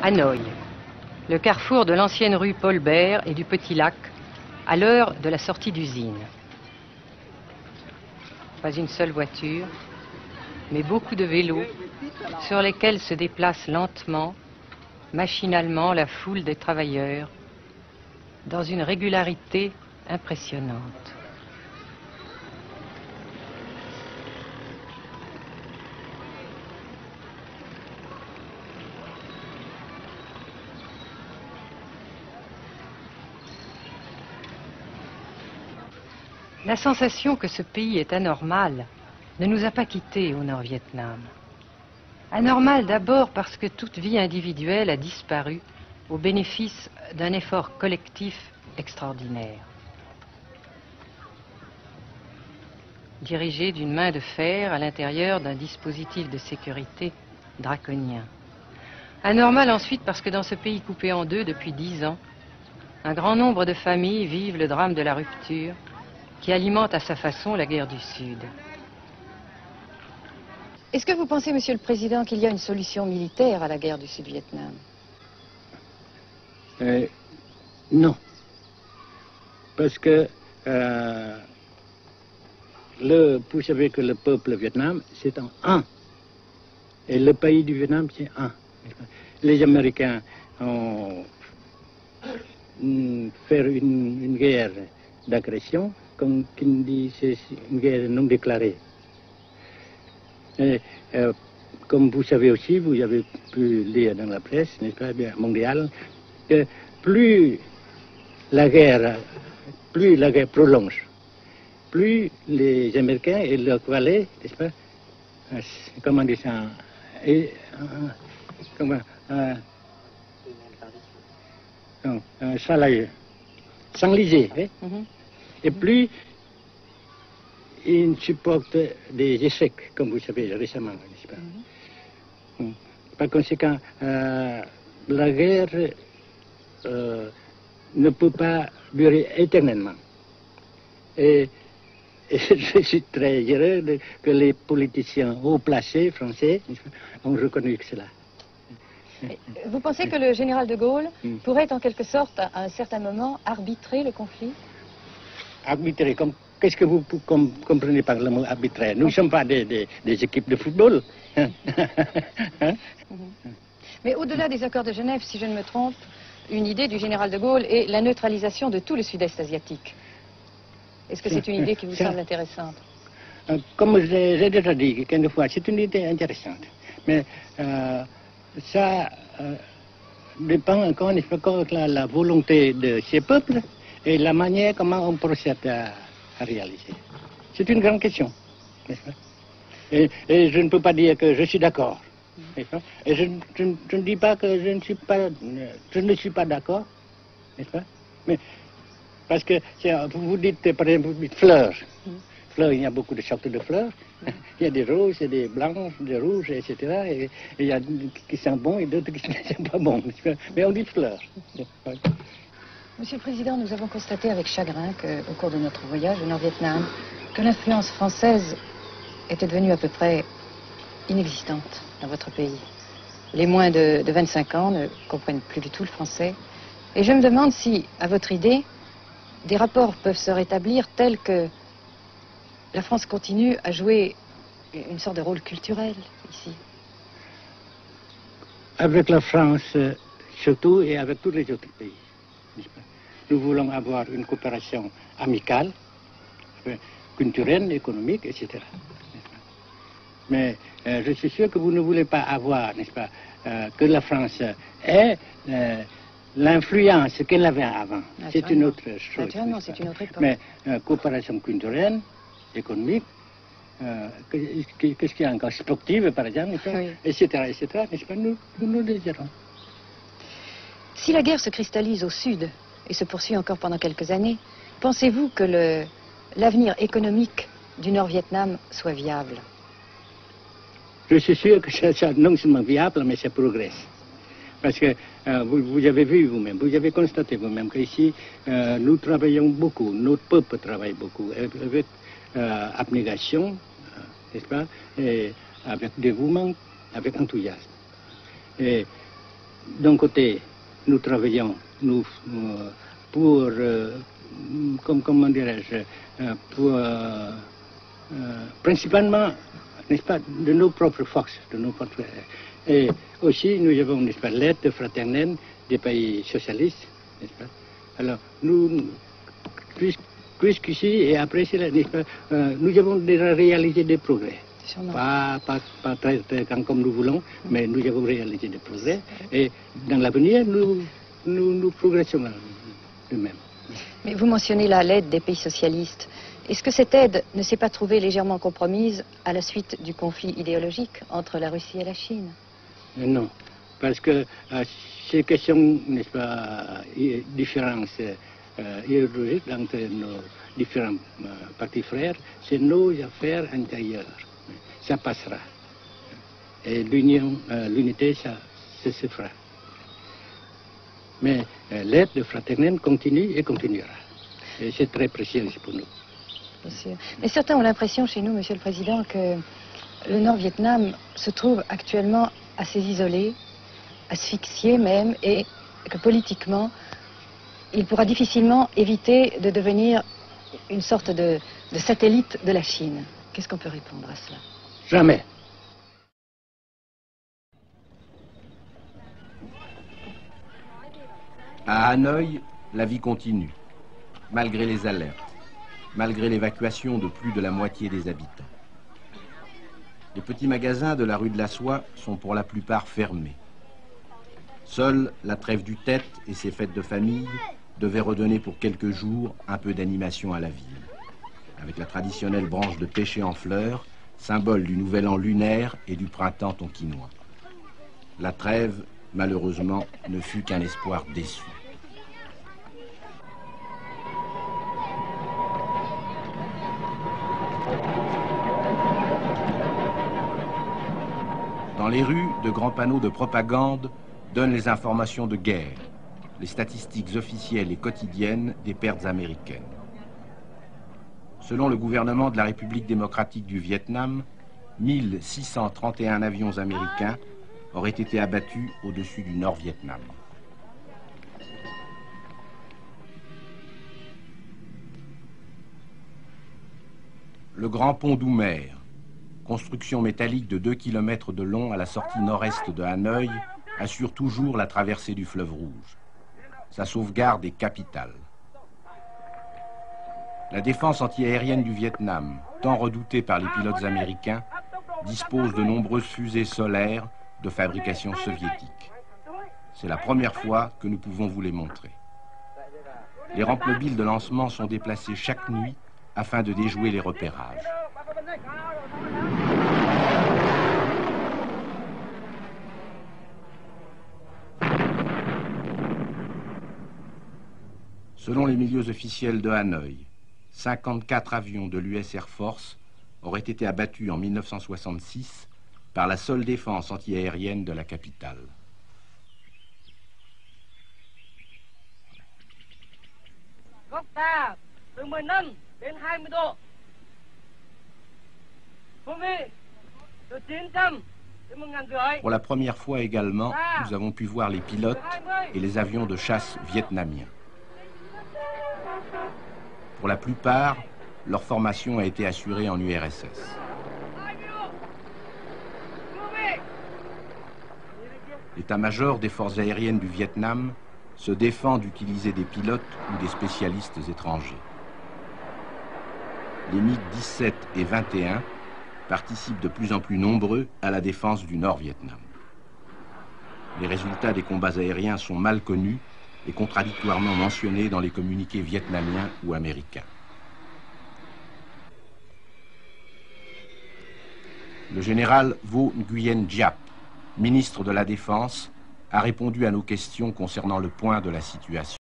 Hanoï, le carrefour de l'ancienne rue Paul Bert et du Petit Lac, à l'heure de la sortie d'usine. Pas une seule voiture, mais beaucoup de vélos sur lesquels se déplace lentement, machinalement la foule des travailleurs, dans une régularité impressionnante. La sensation que ce pays est anormal ne nous a pas quittés au Nord-Vietnam. Anormal d'abord parce que toute vie individuelle a disparu au bénéfice d'un effort collectif extraordinaire. Dirigé d'une main de fer à l'intérieur d'un dispositif de sécurité draconien. Anormal ensuite parce que dans ce pays coupé en deux depuis 10 ans, un grand nombre de familles vivent le drame de la rupture qui alimente à sa façon la guerre du Sud. Est-ce que vous pensez, Monsieur le Président, qu'il y a une solution militaire à la guerre du Sud-Vietnam? Non. Parce que vous savez que le peuple Vietnam, c'est un. Et le pays du Vietnam, c'est un. Les Américains ont fait une guerre d'agression, comme qui dit, c'est une guerre non déclarée. Et, comme vous savez aussi, vous avez pu lire dans la presse, n'est-ce pas, bien, mondiale, que plus la guerre prolonge, plus les Américains et leurs valets, n'est-ce pas, comment dire ça, s'enliser, hein? Et plus ils supportent des échecs, comme vous savez récemment, n'est-ce pas? Par conséquent, la guerre ne peut pas durer éternellement. Et je suis très heureux que les politiciens haut placés français ont reconnu cela. Vous pensez que le général de Gaulle pourrait en quelque sorte, à un certain moment, arbitrer le conflit? Arbitrer, qu'est-ce que vous comprenez par le mot arbitraire? Nous ne sommes pas des équipes de football. Hein? Mais au-delà des accords de Genève, si je ne me trompe, une idée du général de Gaulle est la neutralisation de tout le sud-est asiatique. Est-ce que c'est une idée qui vous semble intéressante? Comme j'ai déjà dit quelquefois, c'est une idée intéressante. Mais ça dépend encore une fois de la volonté de ces peuples et la manière comment on procède à réaliser. C'est une grande question, n'est-ce pas? Et je ne peux pas dire que je suis d'accord. Et je ne dis pas que je ne suis pas d'accord, n'est-ce pas? Mais parce que vous dites, par exemple, vous dites fleurs. Fleurs, il y a beaucoup de sortes de fleurs. Il y a des roses, il y a des blanches, des rouges, etc. Et il y a qui sont bons et d'autres qui ne sont pas bons. Mais on dit fleurs. Monsieur le Président, nous avons constaté avec chagrin qu'au cours de notre voyage au Nord-Vietnam, que l'influence française était devenue à peu près inexistante dans votre pays. Les moins de 25 ans ne comprennent plus du tout le français. Et je me demande si, à votre idée, des rapports peuvent se rétablir tels que la France continue à jouer une sorte de rôle culturel ici. Avec la France, surtout, et avec tous les autres pays. Nous voulons avoir une coopération amicale, culturelle, économique, etc. Mais je suis sûr que vous ne voulez pas avoir, n'est-ce pas, que la France ait l'influence qu'elle avait avant. C'est une autre chose. Naturellement, c'est une autre époque. Mais coopération culturelle, économique, qu'est-ce qu'il y a encore, sportive par exemple, oui. etc., n'est-ce pas, nous le désirons. Si la guerre se cristallise au sud et se poursuit encore pendant quelques années, pensez-vous que l'avenir économique du Nord-Vietnam soit viable? Je suis sûr que c'est non seulement viable, mais ça progresse. Parce que vous avez vu vous-même, vous avez constaté vous-même qu'ici, nous travaillons beaucoup, notre peuple travaille beaucoup, avec abnégation, n'est-ce pas, et avec dévouement, avec enthousiasme. Et d'un côté, nous travaillons pour, comment dirais-je, pour, principalement, n'est-ce pas, de nos propres forces, et aussi nous avons, n'est-ce pas, l'aide fraternelle des pays socialistes, n'est-ce pas. Alors, nous, jusqu'ici et après cela, n'est-ce pas, nous avons déjà réalisé des progrès. Pas très grand comme nous voulons, mais nous avons réalisé des progrès. Et dans l'avenir, nous progressons de même. Mais vous mentionnez là l'aide des pays socialistes. Est-ce que cette aide ne s'est pas trouvée légèrement compromise à la suite du conflit idéologique entre la Russie et la Chine? Non, parce que ces questions, n'est-ce pas, différences idéologiques entre nos différents partis frères, c'est nos affaires intérieures. Ça passera. Et l'unité, ça se fera. Mais l'aide fraternelle continue et continuera. Et c'est très précieux pour nous. Bien sûr. Mais certains ont l'impression chez nous, Monsieur le Président, que le Nord-Vietnam se trouve actuellement assez isolé, asphyxié même, et que politiquement, il pourra difficilement éviter de devenir une sorte de satellite de la Chine. Qu'est-ce qu'on peut répondre à cela? Jamais. À Hanoï, la vie continue, malgré les alertes, malgré l'évacuation de plus de la moitié des habitants. Les petits magasins de la rue de la Soie sont pour la plupart fermés. Seule la trêve du Tête et ses fêtes de famille devaient redonner pour quelques jours un peu d'animation à la ville, avec la traditionnelle branche de pêcher en fleurs, symbole du nouvel an lunaire et du printemps tonkinois. La trêve, malheureusement, ne fut qu'un espoir déçu. Dans les rues, de grands panneaux de propagande donnent les informations de guerre, les statistiques officielles et quotidiennes des pertes américaines. Selon le gouvernement de la République démocratique du Vietnam, 1631 avions américains auraient été abattus au-dessus du Nord-Vietnam. Le grand pont d'Oumer, construction métallique de 2 km de long à la sortie nord-est de Hanoï, assure toujours la traversée du fleuve Rouge. Sa sauvegarde est capitale. La défense antiaérienne du Vietnam, tant redoutée par les pilotes américains, dispose de nombreuses fusées solaires de fabrication soviétique. C'est la première fois que nous pouvons vous les montrer. Les rampes mobiles de lancement sont déplacées chaque nuit afin de déjouer les repérages. Selon les milieux officiels de Hanoï, 54 avions de l'US Air Force auraient été abattus en 1966 par la seule défense antiaérienne de la capitale. Pour la première fois également, nous avons pu voir les pilotes et les avions de chasse vietnamiens. Pour la plupart, leur formation a été assurée en URSS. L'état-major des forces aériennes du Vietnam se défend d'utiliser des pilotes ou des spécialistes étrangers. Les MiG-17 et 21 participent de plus en plus nombreux à la défense du Nord-Vietnam. Les résultats des combats aériens sont mal connus et contradictoirement mentionnés dans les communiqués vietnamiens ou américains. Le général Vo Nguyen Giap, ministre de la Défense, a répondu à nos questions concernant le point de la situation.